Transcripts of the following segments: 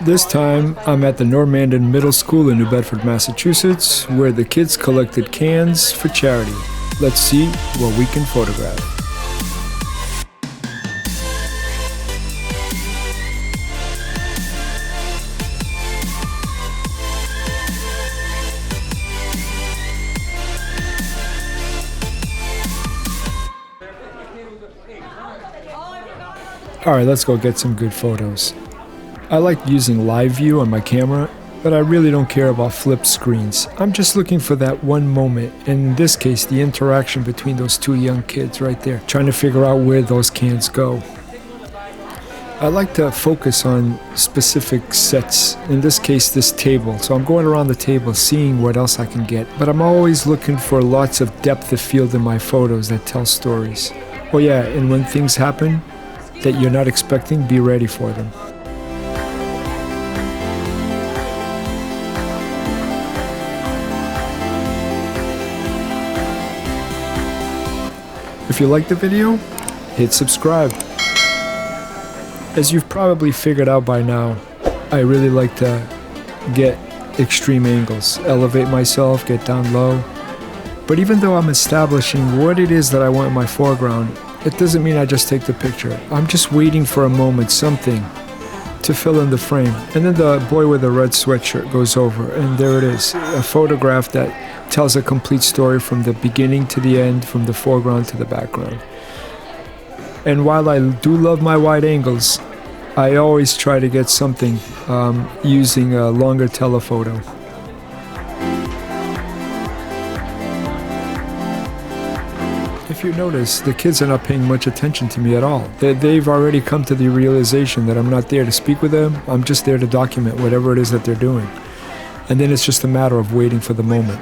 This time, I'm at the Normandin Middle School in New Bedford, Massachusetts, where the kids collected cans for charity. Let's see what we can photograph. Alright, let's go get some good photos. I like using live view on my camera, but I really don't care about flipped screens. I'm just looking for that one moment, and in this case, the interaction between those two young kids right there, trying to figure out where those cans go. I like to focus on specific sets, in this case, this table. So I'm going around the table seeing what else I can get, but I'm always looking for lots of depth of field in my photos that tell stories. Oh yeah, and when things happen that you're not expecting, be ready for them. If you like the video, hit subscribe. As you've probably figured out by now, I really like to get extreme angles, elevate myself, get down low. But even though I'm establishing what it is that I want in my foreground, it doesn't mean I just take the picture. I'm just waiting for a moment, something, to fill in the frame. And then the boy with the red sweatshirt goes over, and there it is, a photograph that tells a complete story from the beginning to the end, from the foreground to the background. And while I do love my wide angles, I always try to get something using a longer telephoto. If you notice, the kids are not paying much attention to me at all. They've already come to the realization that I'm not there to speak with them, I'm just there to document whatever it is that they're doing. And then it's just a matter of waiting for the moment.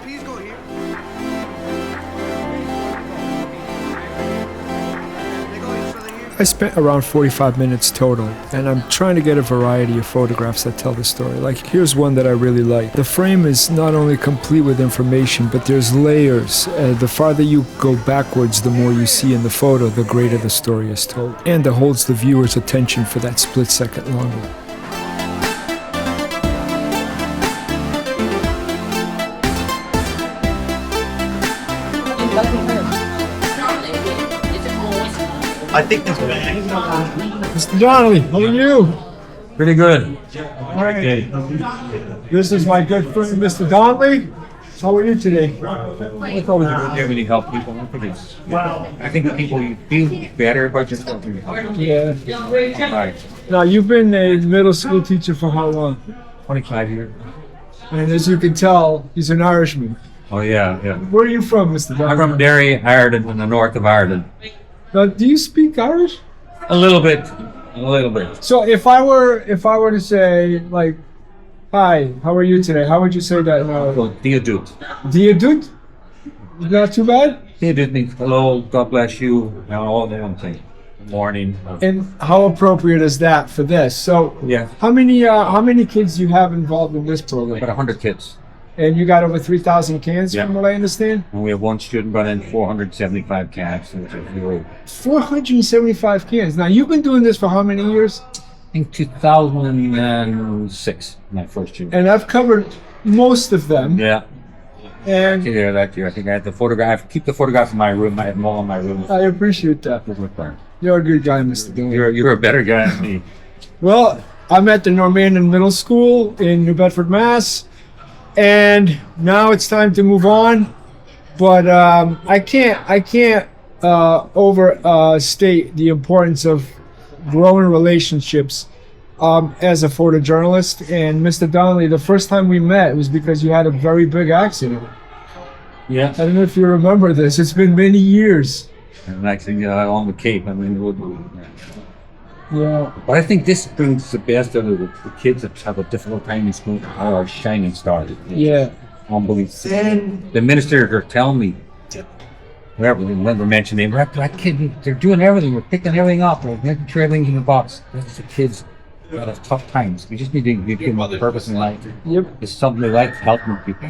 I spent around 45 minutes total, and I'm trying to get a variety of photographs that tell the story. Like, here's one that I really like. The frame is not only complete with information, but there's layers. The farther you go backwards, the more you see in the photo, the greater the story is told. And it holds the viewer's attention for that split second longer. I think this Mr. Donnelly, how are you? pretty good. All right. This is my good friend, Mr. Donnelly. How are you today? It's always a good day when you help people. I think people feel better by just helping people. Yeah. Now, you've been a middle school teacher for how long? 25 years. And as you can tell, he's an Irishman. Oh yeah, yeah. Where are you from, Mr. Donnelly? I'm from Derry, Ireland, in the north of Ireland. Now, do you speak Irish? A little bit. So if I were to say, like, hi, how are you today? How would you say that? Well, Dia Dut. Dia Dut? Not too bad? Dia Dut means hello, God bless you, and all the one thing. Morning. And how appropriate is that for this? So Yeah, how many kids do you have involved in this program? about 100 kids. And you got over 3,000 cans, Yeah. from what I understand? And we have one student running 475 cans, which is really, 475 cans. Now, you've been doing this for how many years? I think 2006, my first year. And I've covered most of them. Yeah. And There that year. I think I had the photograph. I keep the photograph in my room. I have them all in my room. I appreciate that. You're a good guy, Mr. Dillon. You're a better guy than me. Well, I'm at the Normandin Middle School in New Bedford, Mass. And now it's time to move on. But I can't overstate the importance of growing relationships as a photojournalist. And Mr. Donnelly, the first time we met was because you had a very big accident. Yeah. I don't know if you remember this. It's been many years. And actually, on the Cape, I mean, Yeah. but I think this brings the best out of the kids that have a difficult time in school are shining stars. Yeah. Unbelievable. The minister are telling me, whoever, we never mentioned them, that kid, they're doing everything, we're picking everything up, we're making sure everything's in the box. That's the kids that have tough times. We just need to give them a purpose in life. Yep. It's something they like, helping people.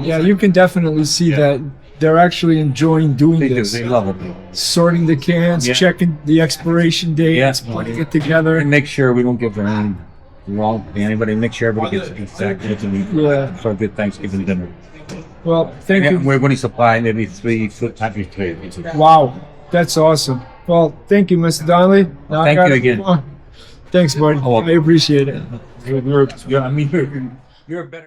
Yeah, you can definitely see that they're actually enjoying doing They do, this. they love it. Sorting the cans, Yeah. checking the expiration dates, Yeah. putting it together. And make sure we don't give them any Well, anybody, make sure everybody gets exactly what they need. Yeah. For a good Thanksgiving dinner. Well, thank you. We're going to supply maybe 3 foot times 3. Wow, that's awesome. Well, thank you, Mr. Donnelly. Now Thank you again. Thanks, buddy. Oh, I appreciate it. You're a better.